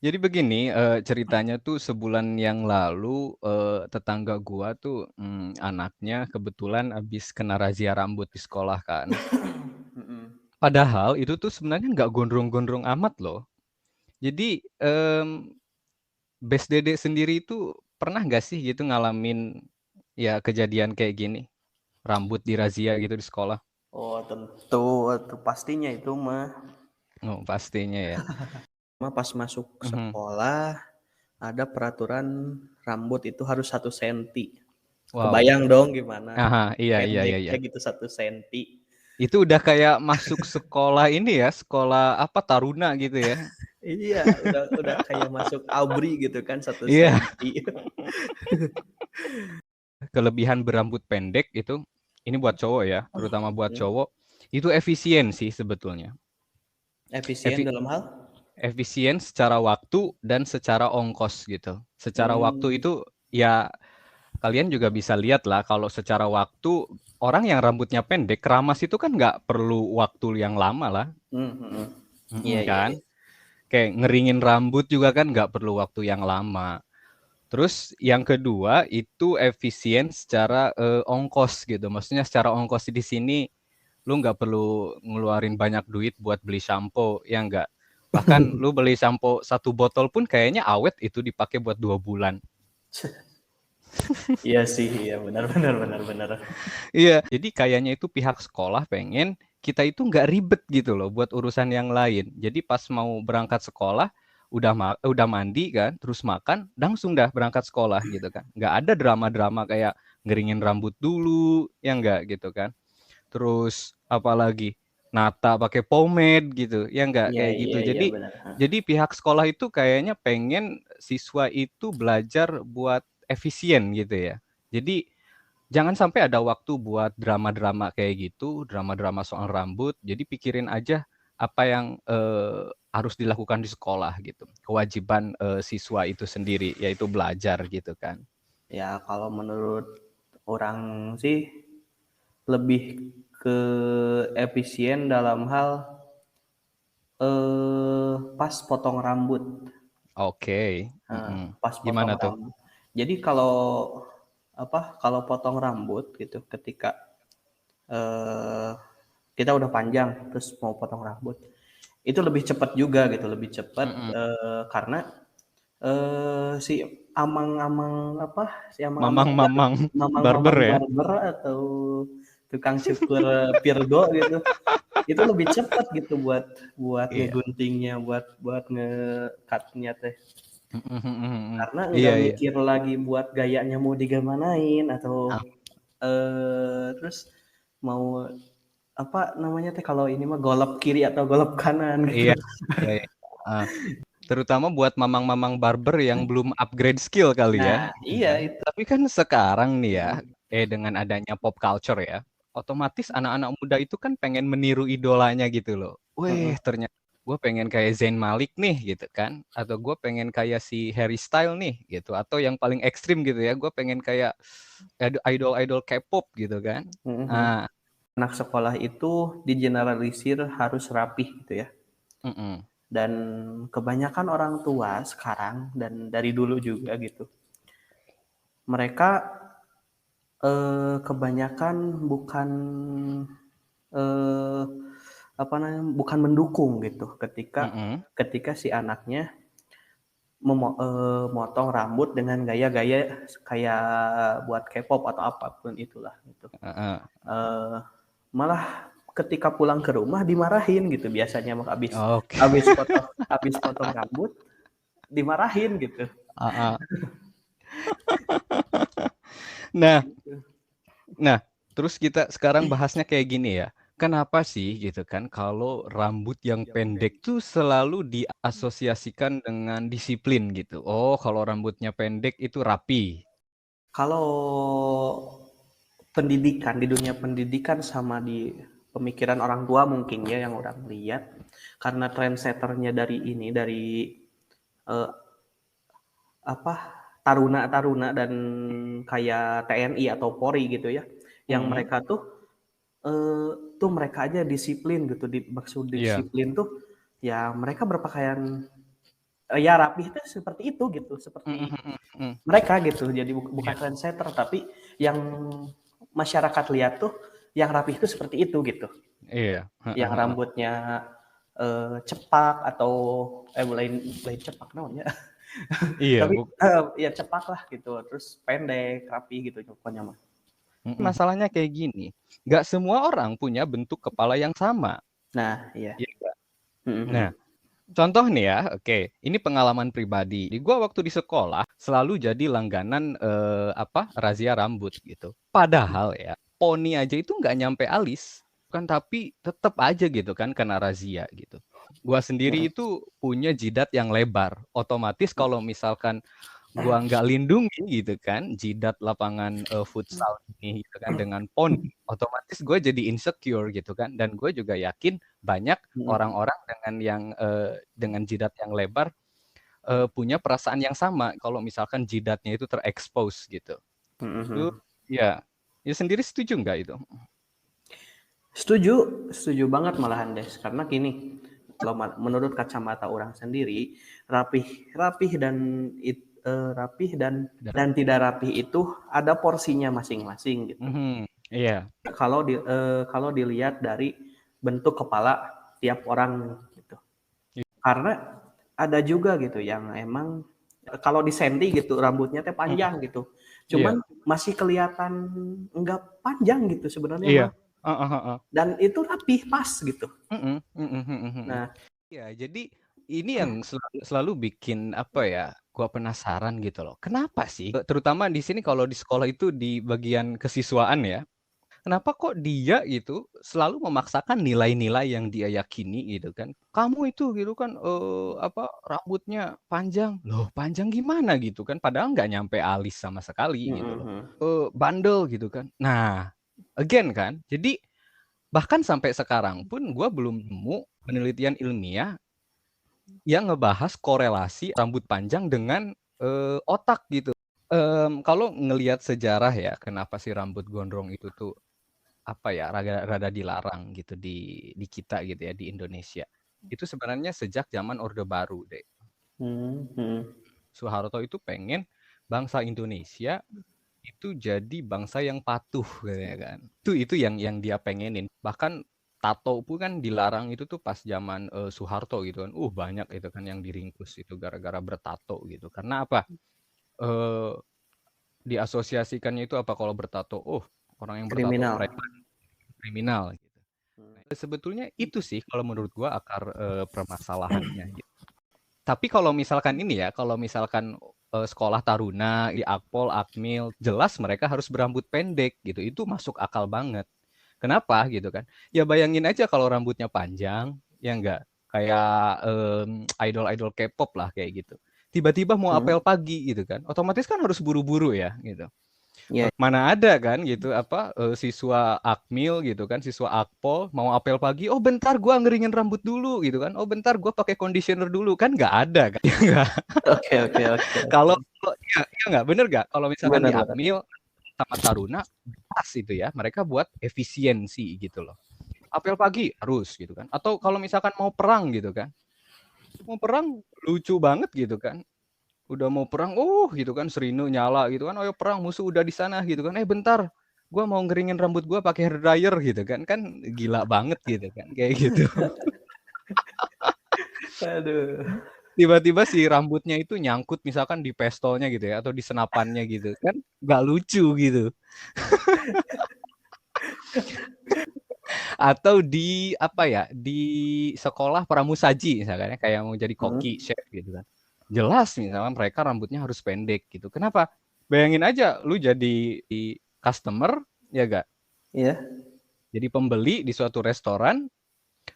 Jadi begini, ceritanya tuh sebulan yang lalu, tetangga gua tuh, anaknya kebetulan habis kena razia rambut di sekolah kan. Mhm. Padahal itu tuh sebenarnya nggak gondrong-gondrong amat loh. Jadi, Bes Dede sendiri itu pernah nggak sih gitu ngalamin, ya kejadian kayak gini? Rambut dirazia gitu di sekolah? Oh, tentu itu pastinya itu mah. Oh, pastinya ya. Pas masuk Mhm. sekolah, ada peraturan rambut itu harus 1 senti. Wow. Kebayang dong gimana, Aha, iya iya iya pendeknya iya. gitu 1 senti. Itu udah kayak masuk sekolah ini ya, sekolah apa, taruna gitu ya? Iya, udah kayak masuk ABRI gitu kan, satu Iya. senti. Kelebihan berambut pendek itu, ini buat cowok ya, terutama buat Mhm. cowok, itu efisien sih sebetulnya. Efisien Efi dalam hal? Efisien secara waktu dan secara ongkos gitu. Secara waktu Mmm, itu ya kalian juga bisa lihat lah kalau secara waktu orang yang rambutnya pendek, keramas itu kan nggak perlu waktu yang lama lah, mhm. Iya iya kan. iya. Kayak ngeringin rambut juga kan nggak perlu waktu yang lama. Terus yang kedua itu efisien secara, ongkos gitu. Maksudnya secara ongkos di sini lu nggak perlu ngeluarin banyak duit buat beli sampo, ya nggak? Bahkan lu beli sampo 1 botol pun kayaknya awet itu dipakai buat 2 bulan. Iya sih, iya benar benar benar benar. Iya, jadi kayaknya itu pihak sekolah pengen kita itu nggak ribet gitu loh buat urusan yang lain. Jadi pas mau berangkat sekolah, udah mandi kan, terus makan, langsung dah berangkat sekolah gitu kan. Nggak ada drama-drama kayak ngeringin rambut dulu, ya nggak gitu kan. Terus apalagi nata pakai pomade gitu, ya nggak Iya kayak gitu. iya iya Jadi benar, jadi pihak sekolah itu kayaknya pengen siswa itu belajar buat efisien gitu ya. Jadi jangan sampai ada waktu buat drama-drama kayak gitu, drama-drama soal rambut. Jadi pikirin aja apa yang, harus dilakukan di sekolah gitu. Kewajiban, siswa itu sendiri, yaitu belajar gitu kan. ya kalau menurut orang sih lebih ke efisien dalam hal, pas potong rambut. Oke, Pas potong gimana tuh? rambut. Jadi kalau, kalau potong rambut gitu ketika, eee, kita udah panjang terus mau potong rambut, itu lebih cepat juga gitu, lebih cepat, Mhm, karena, si amang-amang si amang-amang mamang-mamang barber mamang-mamang ya? barber atau tukang cukur Virgo gitu, itu lebih cepat gitu buat buat Iya. ngeguntingnya, buat buat nge-cut-nya teh. Mhm mhm mhm. Karena Iya nggak iya. mikir lagi buat gayanya mau digamanain atau, Ah, terus mau, namanya teh kalau ini mah golep kiri atau golep kanan gitu. iya iya iya. Heeh. Terutama buat mamang-mamang barber yang belum upgrade skill kali ya, Nah, ya iya kan. itu, Tapi kan sekarang nih ya, mhm, dengan adanya pop culture ya, otomatis anak-anak muda itu kan pengen meniru idolanya gitu loh. Wih, mhm. ternyata gue pengen kayak Zayn Malik nih gitu kan, atau gue pengen kayak si Harry Style nih gitu, atau yang paling ekstrim gitu ya, gue pengen kayak idol-idol K-pop gitu kan. Mhm mhm. Ah, Anak sekolah itu digeneralisir harus rapih gitu ya, mhm, dan kebanyakan orang tua sekarang dan dari dulu juga gitu, mereka, kebanyakan bukan, eee, bukan mendukung gitu ketika mhm, ketika si anaknya motong rambut dengan gaya-gaya kayak buat K-pop atau apapun itulah gitu. heeh. Eee, Malah ketika pulang ke rumah dimarahin gitu biasanya mah Oke, habis potong rambut dimarahin gitu. heeh. Nah Gitu. Nah, terus kita sekarang bahasnya kayak gini ya. Kenapa sih gitu kan kalau rambut yang pendek tuh selalu diasosiasikan dengan disiplin gitu. Oh, kalau rambutnya pendek itu rapi. Kalau pendidikan, di dunia pendidikan sama di pemikiran orang tua mungkin ya yang orang lihat, karena trendsetter-nya dari ini, dari, eee, apa, taruna-taruna dan kayak TNI atau Polri gitu ya, yang Mhm. mereka tuh mereka aja disiplin gitu, maksud Iya. disiplin tuh, ya mereka berpakaian ya rapih itu seperti itu gitu, Mhm seperti mhm mhm. mereka gitu. Jadi bukan Iya trendsetter, tapi yang masyarakat lihat tuh yang rapih itu seperti itu gitu. iya, heeh Yang heeh. rambutnya cepak atau lain lain cepak namanya. Iya, Tapi ya cepak lah gitu. Terus pendek, rapi gitu pokoknya mah. masalahnya kayak gini, nggak semua orang punya bentuk kepala yang sama, Nah, iya. iya nggak? Nah, Mhm. contoh nih ya, oke, ini pengalaman pribadi. Di gua waktu di sekolah selalu jadi langganan apa razia rambut gitu. Padahal ya poni aja itu nggak nyampe alis, kan tapi tetap aja gitu kan kena razia gitu. Gua sendiri Mhm. itu punya jidat yang lebar. Otomatis kalau misalkan gua nggak lindungi gitu kan jidat lapangan futsal ini gitu kan dengan poni, otomatis gue jadi insecure gitu kan. Dan gue juga yakin banyak Mhm. orang-orang dengan jidat yang lebar punya perasaan yang sama kalau misalkan jidatnya itu terekspos gitu. Itu Mhm. ya, ya sendiri setuju nggak itu? Setuju, setuju banget malahan Des. Karena gini, kalau menurut kacamata orang sendiri, rapih dan rapih dan tidak rapih itu ada porsinya masing-masing gitu. Mhm, iya. Kalau dilihat dari bentuk kepala tiap orang gitu. Karena ada juga gitu yang emang kalau di Sandy gitu rambutnya teh Mhm, panjang gitu. iya, Cuman masih kelihatan enggak panjang gitu sebenarnya iya. mah. Heeh heeh. Dan itu rapih pas gitu. Mhm mhm mhm mhm. Nah, Ya, jadi ini yang selalu bikin apa ya, gua penasaran gitu loh. Kenapa sih, terutama di sini kalau di sekolah itu di bagian kesiswaan ya, kenapa kok dia gitu selalu memaksakan nilai-nilai yang dia yakini gitu kan. Kamu itu gitu kan, apa, rambutnya panjang. Loh panjang gimana gitu kan, padahal nggak nyampe alis sama sekali gitu loh. mhm. Bandel gitu kan. Nah, again kan, jadi bahkan sampai sekarang pun gua belum nemu penelitian ilmiah yang ngebahas korelasi rambut panjang dengan, otak gitu. Kalau ngelihat sejarah ya, kenapa sih rambut gondrong itu tuh, apa ya, rada rada dilarang gitu di kita gitu ya, di Indonesia. Itu sebenarnya sejak zaman Orde Baru deh. Mhm. Soeharto itu pengen bangsa Indonesia itu jadi bangsa yang patuh katanya kan. Itu yang dia pengenin. Bahkan tato pun kan dilarang itu tuh pas zaman Soeharto gitu kan. Banyak itu kan yang diringkus itu gara-gara bertato gitu. Karena apa? Eh Diasosiasikannya itu apa kalau bertato? Orang yang bertato Kriminal. preman, kriminal gitu. Nah, sebetulnya itu sih kalau menurut gua akar permasalahannya gitu. Tapi kalau misalkan ini ya, kalau misalkan sekolah taruna di Akpol, Akmil, jelas mereka harus berambut pendek gitu. Itu masuk akal banget. Kenapa gitu kan? Ya bayangin aja kalau rambutnya panjang, ya enggak kayak idol-idol K-pop lah kayak gitu. Tiba-tiba mau Mhm. apel pagi gitu kan. Otomatis kan harus buru-buru ya gitu. Iya. Mana ada kan gitu apa siswa Akmil gitu kan, siswa Akpol mau apel pagi, "Oh bentar gua ngeringin rambut dulu," gitu kan. "Oh bentar gua pakai conditioner dulu." Kan nggak ada kan. Ya nggak? Oke, oke, oke, Kalau oke. iya iya nggak, bener nggak? Kalau misalkan di Benar, benar. Akmil sama Taruna pas itu ya, mereka buat efisiensi gitu loh. Apel pagi harus gitu kan. Atau kalau misalkan mau perang gitu kan. Mau perang lucu banget gitu kan. Udah mau perang, gitu kan serinu nyala gitu kan, "Ayo perang, musuh udah di sana," gitu kan. Bentar, gua mau ngeringin rambut gua pakai hair dryer," gitu kan. Kan gila banget gitu kan, kayak gitu. Aduh. Tiba-tiba si rambutnya itu nyangkut misalkan di pestolnya gitu ya, atau di senapannya gitu, kan nggak lucu gitu. Atau di apa ya, di sekolah pramusaji misalkan ya, kayak mau jadi koki, Mhm. chef gitu kan. Jelas misalkan mereka rambutnya harus pendek gitu. Kenapa? Bayangin aja lu jadi customer, ya nggak? Iya. Jadi pembeli di suatu restoran,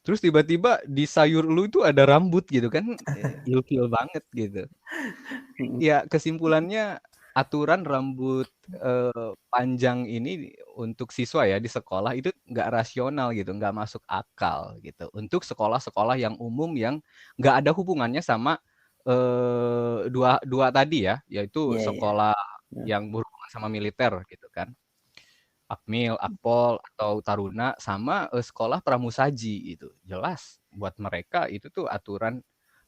terus tiba-tiba di sayur lu itu ada rambut gitu kan, ilfil banget gitu. Mhm. Ya kesimpulannya aturan rambut, panjang ini untuk siswa ya di sekolah itu nggak rasional gitu, nggak masuk akal gitu. Untuk sekolah-sekolah yang umum yang nggak ada hubungannya sama, dua dua tadi ya, yaitu Iya, iya. sekolah Mhm. yang berhubungan sama militer gitu kan. Akmil, Akpol, atau Taruna sama, sekolah pramusaji itu. Jelas buat mereka itu tuh aturan,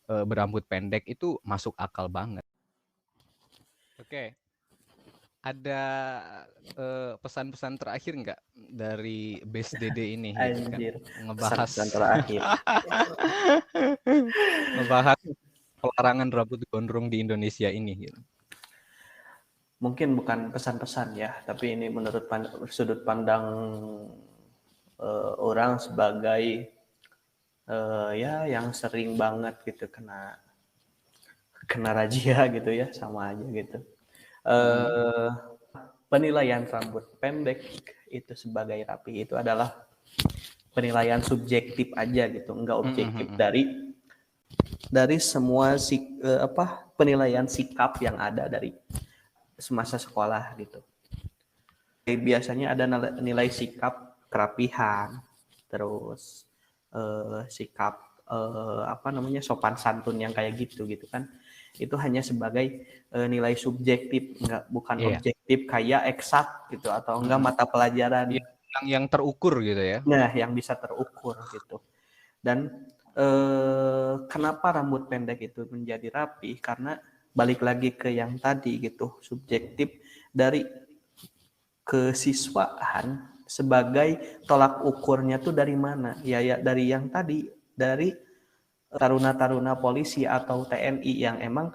berambut pendek itu masuk akal banget. Oke, ada pesan-pesan terakhir nggak dari Base Dede ini gitu kan? Anjir, Ngebahas pesan-pesan terakhir. ngebahas pelarangan rambut gondrong di Indonesia ini gitu. Mungkin bukan pesan-pesan ya, tapi ini menurut sudut pandang orang sebagai ya yang sering banget gitu kena razia gitu ya, sama aja gitu. Penilaian rambut pendek itu sebagai rapi itu adalah penilaian subjektif aja gitu, enggak objektif dari semua penilaian sikap yang ada dari semasa sekolah gitu. Biasanya ada nilai sikap kerapihan, terus sikap sopan santun yang kayak gitu kan. Itu hanya sebagai nilai subjektif, bukan objektif kayak eksak gitu atau enggak mata pelajaran. Yang terukur gitu ya. Nah, yang bisa terukur gitu. Dan kenapa rambut pendek itu menjadi rapi? Karena balik lagi ke yang tadi gitu, subjektif dari kesiswaan sebagai tolak ukurnya tuh dari mana? Ya dari yang tadi, dari taruna-taruna polisi atau TNI yang emang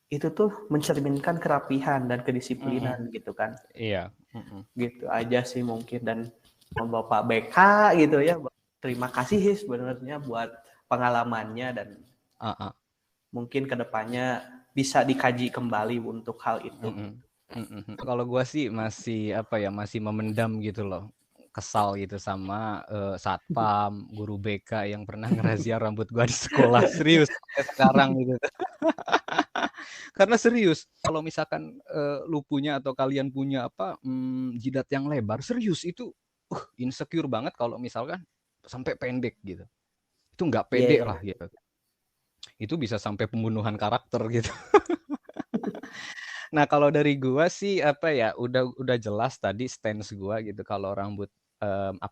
itu tuh mencerminkan kerapihan dan kedisiplinan gitu kan. Iya. Gitu aja sih mungkin. Dan Bapak BK gitu ya, terima kasih sih sebenarnya buat pengalamannya dan mungkin kedepannya bisa dikaji kembali untuk hal itu. Kalau gue sih masih masih memendam gitu loh, kesal gitu sama satpam, guru BK yang pernah ngerazia rambut gue di sekolah, serius sampai sekarang gitu. Karena serius, kalau misalkan lu punya atau kalian punya jidat yang lebar, serius itu insecure banget kalau misalkan sampai pendek gitu. Itu nggak pede lah gitu. Itu bisa sampai pembunuhan karakter gitu. Nah, kalau dari gua sih udah jelas tadi stance gua gitu kalau rambut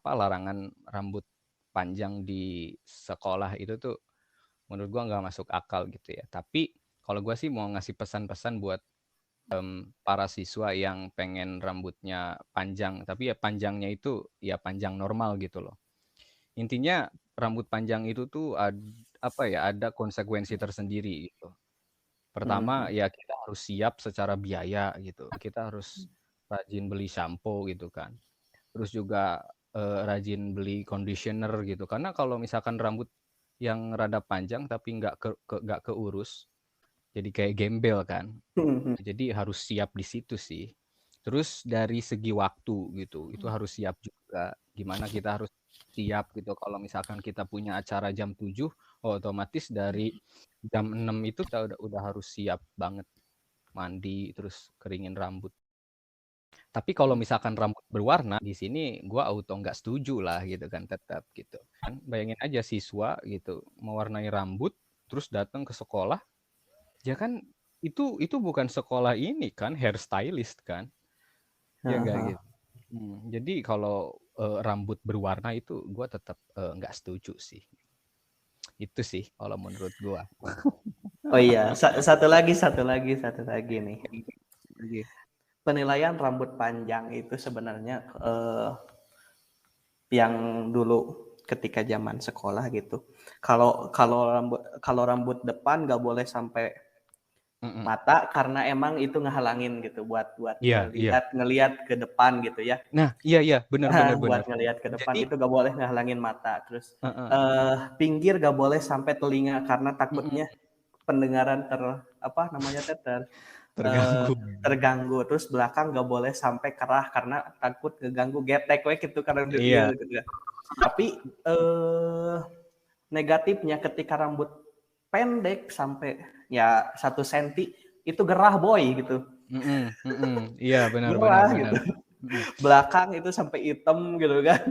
larangan rambut panjang di sekolah itu tuh menurut gua nggak masuk akal gitu ya. Tapi kalau gua sih mau ngasih pesan-pesan buat para siswa yang pengen rambutnya panjang, tapi ya panjangnya itu ya panjang normal gitu loh. Intinya rambut panjang itu tuh ada konsekuensi tersendiri gitu. Pertama ya kita harus siap secara biaya gitu. Kita harus rajin beli shampoo gitu kan. Terus juga rajin beli conditioner gitu. Karena kalau misalkan rambut yang rada panjang tapi nggak keurus, jadi kayak gembel kan. Jadi harus siap di situ sih. Terus dari segi waktu gitu, itu harus siap juga. Gimana kita harus siap gitu kalau misalkan kita punya acara jam 7, otomatis dari jam 6 itu kita udah harus siap banget mandi terus keringin rambut. Tapi kalau misalkan rambut berwarna di sini gua auto nggak setuju lah gitu kan, tetap gitu. Kan bayangin aja siswa gitu mewarnai rambut terus datang ke sekolah, ya kan itu bukan sekolah ini kan hairstylist kan. Ya enggak gitu. Jadi kalau rambut berwarna itu gue tetap nggak setuju sih. Itu sih kalau menurut gue. Oh iya, satu lagi nih. Penilaian rambut panjang itu sebenarnya yang dulu ketika zaman sekolah gitu. Kalau rambut depan nggak boleh sampai mata karena emang itu ngehalangin gitu buat ngelihat ke depan gitu ya. Nah, iya benar. Buat ngelihat ke depan. Jadi, itu gak boleh ngehalangin mata. Terus pinggir gak boleh sampai telinga karena takutnya pendengaran terganggu. Terus belakang gak boleh sampai kerah karena takut ngeganggu getek gitu karena gitu. Tapi negatifnya ketika rambut pendek sampai ya 1 senti itu gerah boy gitu. Iya benar. Gitu. Belakang itu sampai hitam gitu kan.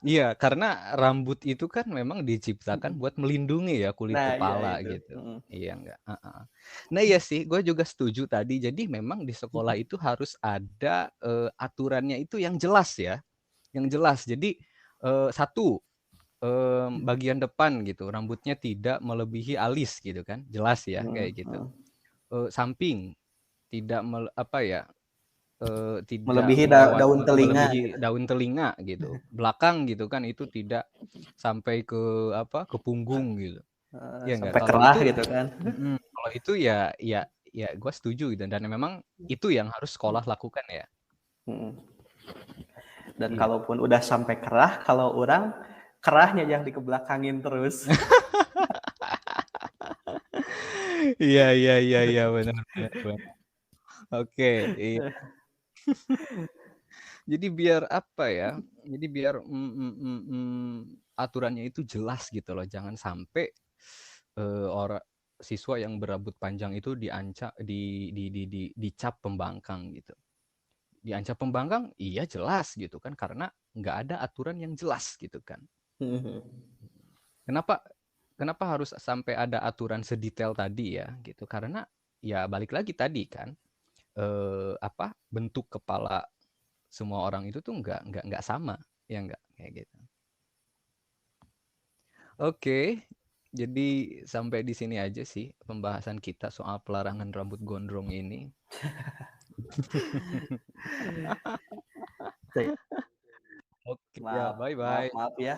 Iya, karena rambut itu kan memang diciptakan buat melindungi ya kulit kepala gitu. Iya enggak. Nah iya sih, gue juga setuju tadi. Jadi memang di sekolah itu harus ada aturannya itu yang jelas ya, yang jelas. Jadi satu bagian depan gitu, rambutnya tidak melebihi alis gitu kan, jelas ya kayak gitu. Samping tidak tidak Melebihi daun telinga melebihi gitu. daun telinga gitu. Belakang gitu kan itu tidak sampai ke ke punggung gitu. Ya enggak? Sampai kerah gitu kan. Kalau itu ya gue setuju gitu dan memang itu yang harus sekolah lakukan ya. Dan Iya. kalaupun udah sampai kerah, kalau orang kerahnya yang dikebelakangin terus. Iya benar. Oke, iya. Jadi biar apa ya? Jadi biar aturannya itu jelas gitu loh. Jangan sampai orang siswa yang berambut panjang itu dicap pembangkang gitu. Diancam pembangkang, iya jelas gitu kan karena nggak ada aturan yang jelas gitu kan. Kenapa harus sampai ada aturan sedetail tadi ya gitu? Karena ya balik lagi tadi kan bentuk kepala semua orang itu tuh nggak sama ya nggak kayak gitu. Oke, jadi sampai di sini aja sih pembahasan kita soal pelarangan rambut gondrong ini. Oke ya, bye bye. Maaf ya.